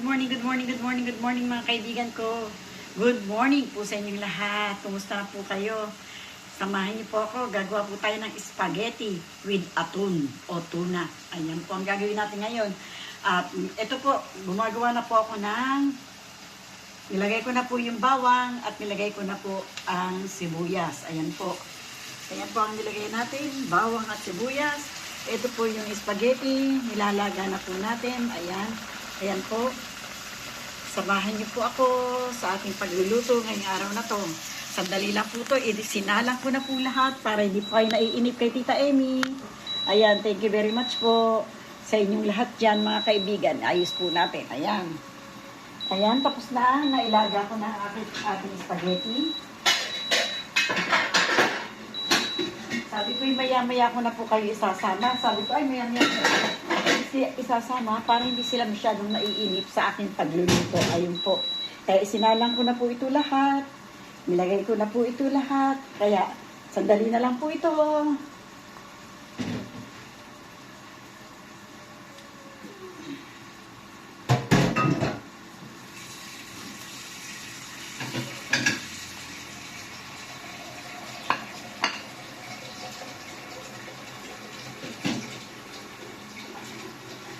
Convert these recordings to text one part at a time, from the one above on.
morning, good morning, good morning, good morning mga kaibigan ko. Good morning po sa inyong lahat. Kumusta na po kayo? Samahan niyo po ako. Gagawa po tayo ng spaghetti with atun o tuna. Ayan po ang gagawin natin ngayon. At ito po, gumagawa na po ako ng nilagay ko na po yung bawang at nilagay ko na po ang sibuyas. Ayan po. Ayan po ang nilagay natin, bawang at sibuyas. Ito po yung spaghetti, nilalaga na po natin. Ayan. Ayan po. Samahan niyo po ako sa ating pagluluto ngayong araw na to. Sandali lang po to. Sinalang ko na po lahat para hindi po kayo naiinip kay Tita Emmy. Ayan, thank you very much po sa inyong lahat dyan mga kaibigan. Ayos po natin. Ayan. Ayan, tapos na. Nailaga ko na ating spaghetti. Sabi ko, maya-maya ko na po kayo isasama. Sabi ko, maya-maya ko isasama para hindi sila masyadong naiinip sa aking pagluluto. Ayun po. Kaya isinalang ko na po ito lahat. Nilagay ko na po ito lahat. Kaya, sandali na lang po ito.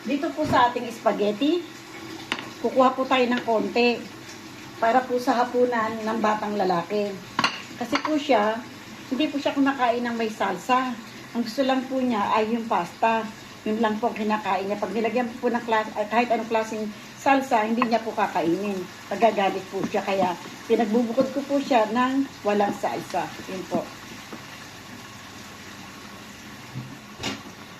Dito po sa ating spaghetti, kukuha po tayo ng konti para po sa hapunan ng batang lalaki. Kasi po siya, hindi po siya kumakain ng may salsa. Ang gusto lang po niya ay yung pasta. Yun lang po kinakain niya. Pag nilagyan po ng kahit anong klaseng salsa, hindi niya po kakainin. Pagagalit po siya. Kaya pinagbubukod ko po siya ng walang salsa. Yun po.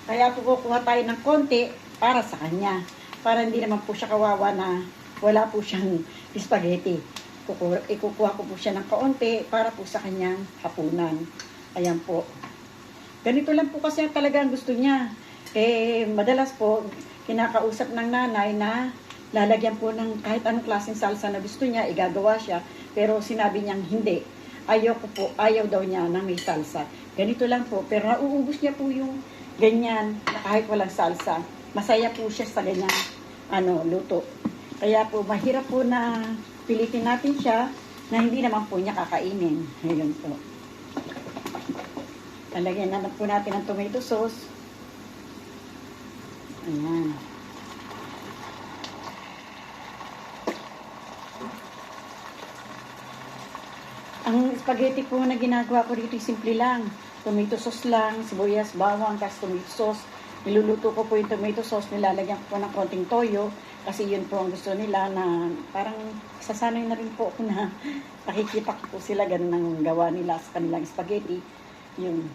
Kaya po kukuha tayo ng konti para sa kanya. Para hindi naman po siya kawawa na wala po siyang spaghetti. Ikukuha ko po siya ng kaunti para po sa kanyang hapunan. Ayan po. Ganito lang po kasi talaga ang gusto niya. Madalas po, kinakausap ng nanay na lalagyan po ng kahit anong klaseng salsa na gusto niya, igagawa siya. Pero sinabi niyang hindi. Ayaw daw niya na may salsa. Ganito lang po. Pero nauubos niya po yung ganyan na kahit walang salsa. Masaya po siya sa ganyang luto. Kaya po, mahirap po na pilitin natin siya na hindi naman po niya kakainin. Ngayon po. Talagyan naman po natin ang tomato sauce. Ayan. Ang spaghetti po na ginagawa ko dito, simple lang. Tomato sauce lang, sibuyas, bawang, tas tomato sauce. Niluluto ko po yung tomato sauce, nilalagyan ko po ng konting toyo kasi yun po ang gusto nila na parang sasanay na rin po ako na nakikita ko po sila ganun ang gawa nila sa kanilang spaghetti. Yun.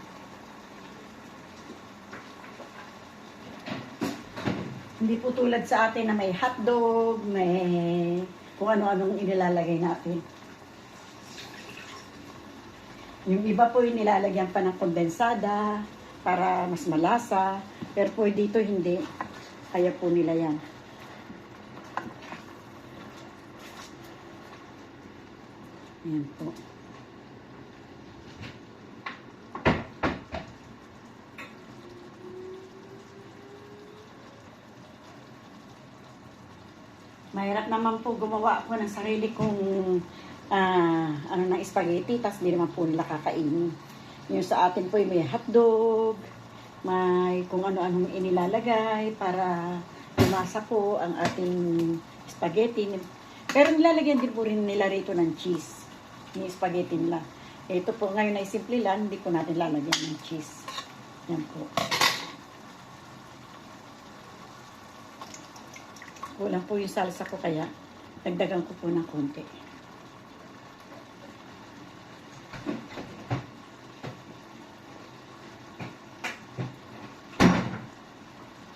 Hindi po tulad sa atin na may hotdog, may kung ano-anong inilalagay natin. Yung iba po yung nilalagyan pa ng kondensada para mas malasa. Pero po dito hindi. Kaya po nila yan. Ayan po. Mahirap naman po gumawa ako ng sarili kong ng spaghetti, tas di naman po nila kakainin. Yung sa atin po may hotdog, may kung ano-anong inilalagay para lumasa po ang ating spaghetti. Pero nilalagyan din po rin nila rito ng cheese. Yung spaghetti nila. Ito po ngayon ay simple lang, hindi ko natin lalagyan ng cheese. Yan po. Kulang po yung salsa ko kaya dagdagan ko po ng konti.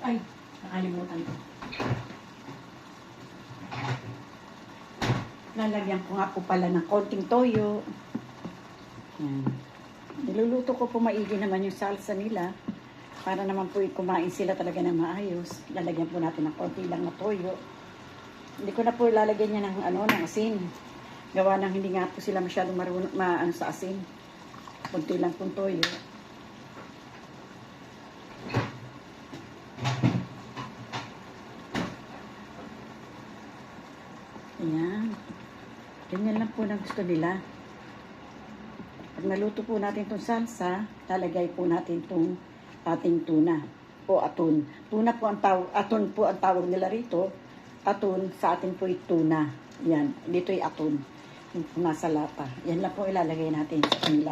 Ay, nakalimutan ko. Lalagyan ko nga po pala ng konting toyo. Yan. Niluluto ko po maigi naman yung salsa nila. Para naman po kumain sila talaga na maayos. Lalagyan po natin ng konti lang na toyo. Hindi ko na po lalagyan niya ng asin. Gawa ng hindi nga po sila masyadong sa asin. Konti lang pong toyo. Ayan. Ganyan lang po na gusto nila. Pag naluto po natin itong salsa, lalagay po natin itong ating tuna o aton. Tuna po ang tawag, aton po ang tawag nila rito. Aton sa atin po tuna. Yan, dito ay aton. Yung nasa lata. Yan lang po ilalagay natin sa kanila.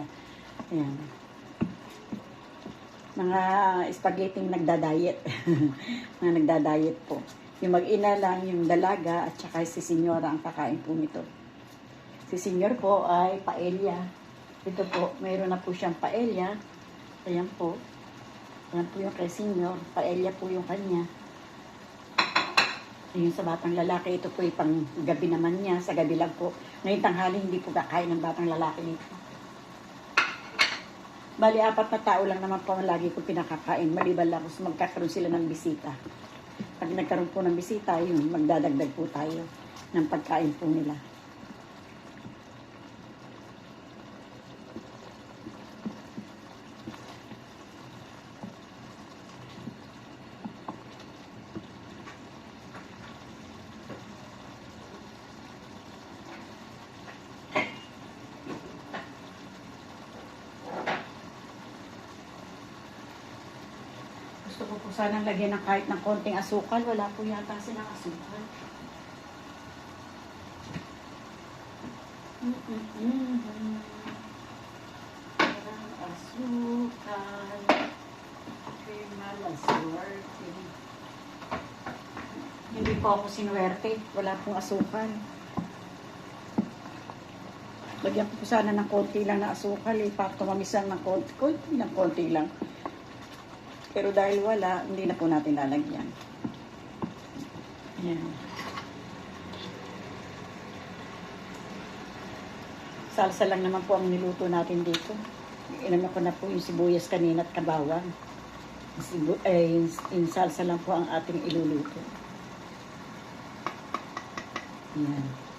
Ayan. Mga spaghetti nagda-diet. Mga nagda-diet po. Yung mag-ina lang, yung dalaga, at saka si senyora ang kakain po nito. Si senyor po ay paella. Ito po, mayroon na po siyang paella. Ayan po. Ayan po yung kay senyor. Paella po yung kanya. Ayun sa batang lalaki, ito po yung pang gabi naman niya. Sa gabi lang po. Ngayon tanghali, hindi po kakain ng batang lalaki nito. Bali, 4 na tao lang naman po ang lagi ko pinakakain. Maliban lang kung magkakaroon sila ng bisita. Pag nagkaroon po ng bisita, yun, magdadagdag po tayo ng pagkain po nila. Gusto ko po sanang lagyan ng kahit ng konting asukal. Wala po yata silang asukal. Parang asukal. Malaswerte. Hindi po ako sinuwerte. Wala pong asukal. Lagyan ko po sana ng konti lang na asukal. Para tumamis lang ng konti lang. Pero dahil wala, hindi na po natin lalagyan. Ayan. Salsa lang naman po ang niluto natin dito. Inano ko na po yung sibuyas kanina at kabawang. Yung salsa lang po ang ating iluluto. Ayan.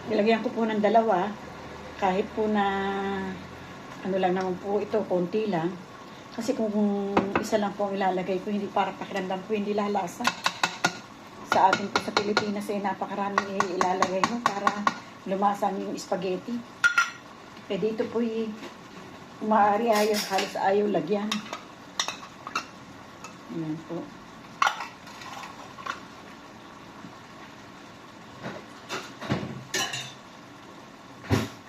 Nilagyan ko po ng 2, kahit po na ano lang naman po ito, konti lang. Kasi kung isa lang po ang ilalagay ko, hindi para pakiramdam ko, hindi lalasa. Sa atin po sa Pilipinas ay napakaraming ilalagay mo para lumasang yung spaghetti. Eh dito po maaari halos ayaw lagyan. Ayan po.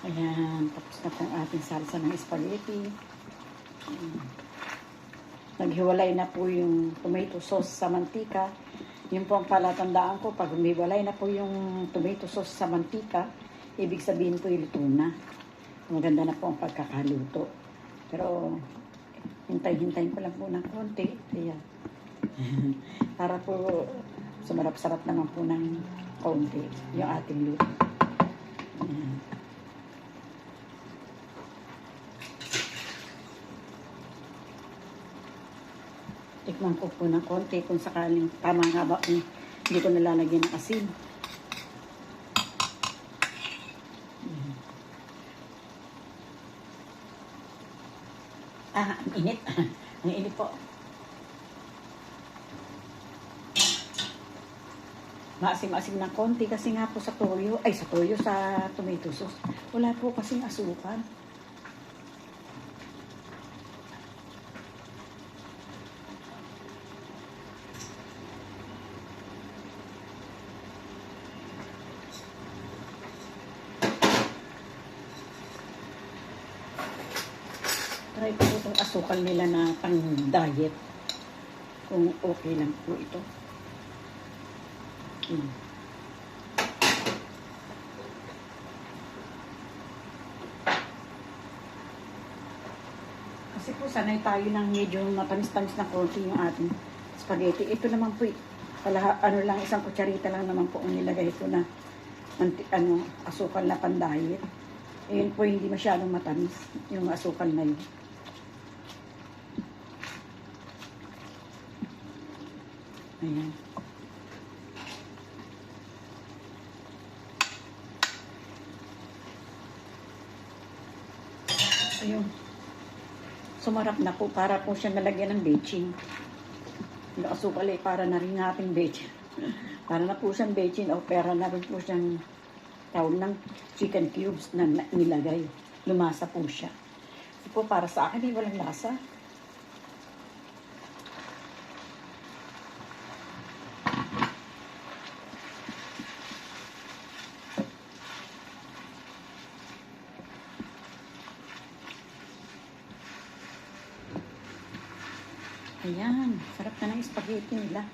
Ayan, tapos na po ang ating salsa ng spaghetti. Naghiwalay na po yung tomato sauce sa mantika. Yun po ang palatandaan ko. Pag humiwalay na po yung tomato sauce sa mantika, ibig sabihin po yung luto na. Maganda na po ang pagkakaluto. Pero, hintay-hintayin ko lang po ng konti. Ayan. Para po, sumarap-sarap naman po ng konti yung ating luto. Ayan. Tikman ko po ng konti kung sakaling tama nga ba kung hindi ko nalalagyan ng asin. Ang init. Ang init po. Maasim-asim ng konti kasi nga po sa toyo, sa tomato sauce. Wala po kasing asukal. Try ko po itong asukal nila na pang-diet. Kung okay lang po ito. Kasi po sanay tayo ng medyo matamis-tamis na konti yung ating spaghetti. Ito naman po, isang kutsarita lang naman po ang nilagay ko na asukal na pang-diet. Ayun po, hindi masyadong matamis yung asukal na yun. Ayan. Ayun. sumarap na po para po siya nalagyan ng bechin. Yung asukal ay para na rin natin bechin. Para na po siyang bechin o pera na rin po siyang tawag ng chicken cubes na nilagay. Lumasa po siya. Ito po para sa akin ay walang lasa. Ayan, sarap na ng spaghetti nila.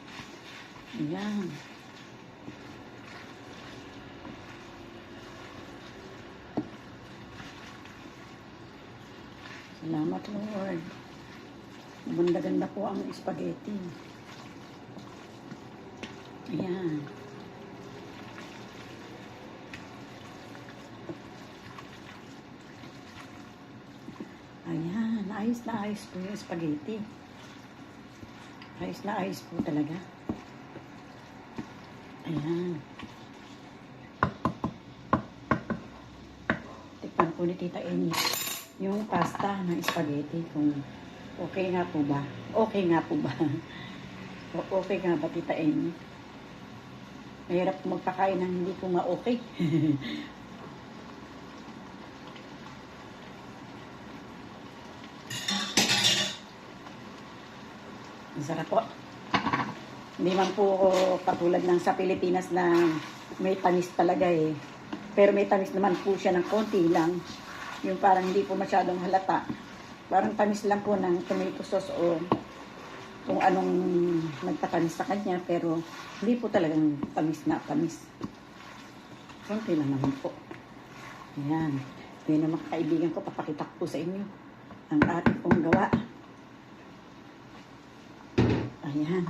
Ayan. Salamat, Lord. Ganda-ganda po ang spaghetti. Ayan. Ayan, ayos na ayos po yung spaghetti. Ayos na ayos po talaga. Ayan. Tikpan po ni Tita Amy yung pasta ng spaghetti kung okay nga po ba. Okay nga po ba? Okay nga ba, Tita Amy? Mahirap po magpakain ng hindi ko ma-okay. Ang sarap po. Hindi man po katulad ng sa Pilipinas na may tamis talaga eh. Pero may tamis naman po siya ng konti lang. Yung parang hindi po masyadong halata. Parang tamis lang po ng tomato sauce o kung anong nagtatamis sa kanya. Pero hindi po talagang tamis na tamis. Konti lang naman po. Ayan. Yan ang mga kaibigan ko. Papakita ko po sa inyo ang ating pong gawa. Ayan.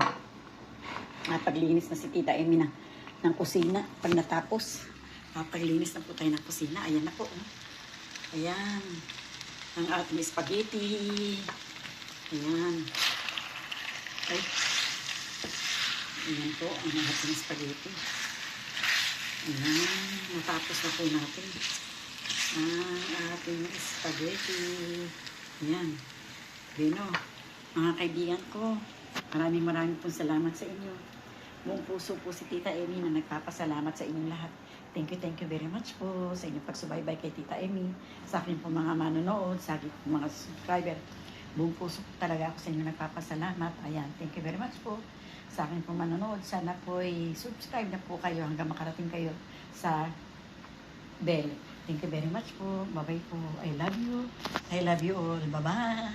Paglinis na si Tita Amy ng kusina. Pag natapos, paglinis na po tayo ng kusina. Ayan na po. Ayan. Ang ating spaghetti. Ayan. Ay. Ayan po ang ating spaghetti. Ayan. Natapos na po natin ang ating spaghetti. Ayan. Bino. Mga kaibigan ko, maraming pong salamat sa inyo. Buong puso po si Tita Amy na nagpapasalamat sa inyong lahat. Thank you very much po sa inyong pagsubaybay kay Tita Amy, sa akin po mga manonood, sa akin po mga subscriber. Buong puso po talaga ako sa inyo nagpapasalamat. Ayan, thank you very much po sa akin po manonood. Sana po subscribe na po kayo hanggang makarating kayo sa bell. Thank you very much po. Bye-bye po. I love you. I love you all. Bye-bye.